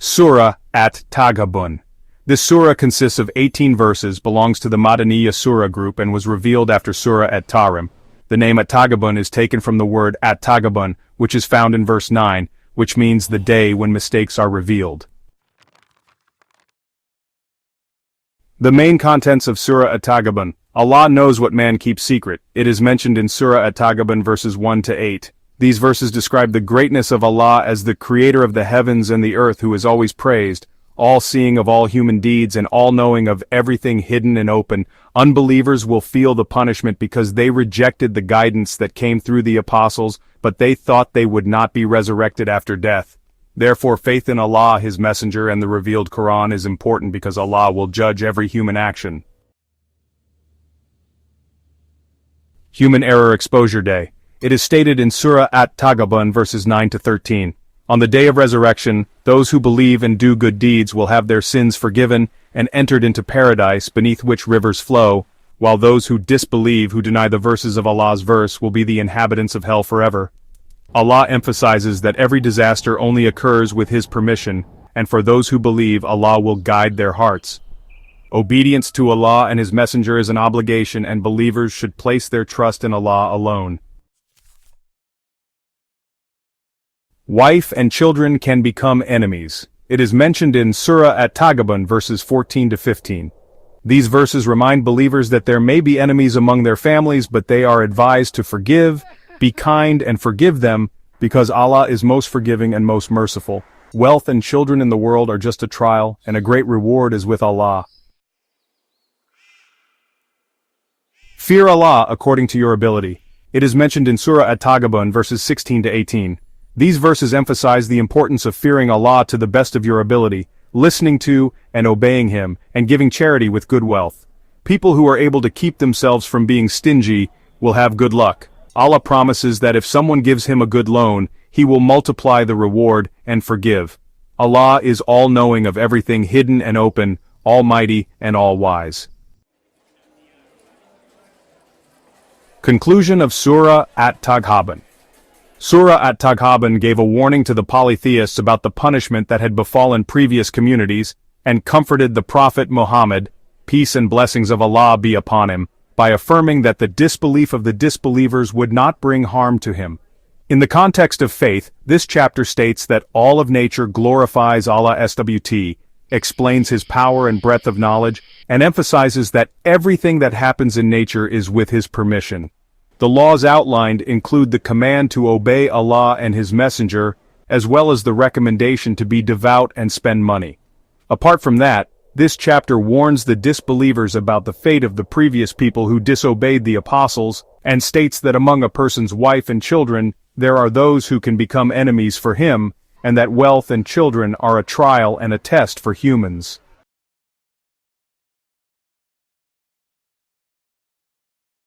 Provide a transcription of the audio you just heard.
Surah At-Taghabun. This surah consists of 18 verses, belongs to the Madaniyyah surah group, and was revealed after Surah At Tahrim. The name At-Taghabun is taken from the word At-Taghabun, which is found in verse 9, which means the day when mistakes are revealed. The main contents of Surah At-Taghabun. Allah knows what man keeps secret. It is mentioned in Surah At-Taghabun verses 1 to 8. These verses describe the greatness of Allah as the creator of the heavens and the earth, who is always praised, all-seeing of all human deeds and all-knowing of everything hidden and open. Unbelievers will feel the punishment because they rejected the guidance that came through the apostles, but they thought they would not be resurrected after death. Therefore, faith in Allah, His Messenger, and the revealed Quran is important because Allah will judge every human action. Human Error Exposure Day. It is stated in Surah At-Taghabun verses 9 to 13. On the day of resurrection, those who believe and do good deeds will have their sins forgiven and entered into paradise beneath which rivers flow, while those who disbelieve, who deny the verses of Allah's verse, will be the inhabitants of hell forever. Allah emphasizes that every disaster only occurs with His permission, and for those who believe, Allah will guide their hearts. Obedience to Allah and His Messenger is an obligation, and believers should place their trust in Allah alone. Wife and children can become enemies. It is mentioned in Surah At-Taghabun verses 14 to 15. These verses remind believers that there may be enemies among their families, but they are advised to forgive, be kind, and forgive them, because Allah is most forgiving and most merciful. Wealth and children in the world are just a trial, and a great reward is with Allah. Fear Allah according to your ability. It is mentioned in Surah At-Taghabun verses 16 to 18. These verses emphasize the importance of fearing Allah to the best of your ability, listening to and obeying Him, and giving charity with good wealth. People who are able to keep themselves from being stingy will have good luck. Allah promises that if someone gives Him a good loan, He will multiply the reward and forgive. Allah is all-knowing of everything hidden and open, almighty and all-wise. Conclusion of Surah At-Taghabun. Surah At-Taghabun gave a warning to the polytheists about the punishment that had befallen previous communities, and comforted the Prophet Muhammad, peace and blessings of Allah be upon him, by affirming that the disbelief of the disbelievers would not bring harm to him. In the context of faith, this chapter states that all of nature glorifies Allah SWT, explains His power and breadth of knowledge, and emphasizes that everything that happens in nature is with His permission. The laws outlined include the command to obey Allah and His Messenger, as well as the recommendation to be devout and spend money. Apart from that, this chapter warns the disbelievers about the fate of the previous people who disobeyed the apostles, and states that among a person's wife and children, there are those who can become enemies for him, and that wealth and children are a trial and a test for humans.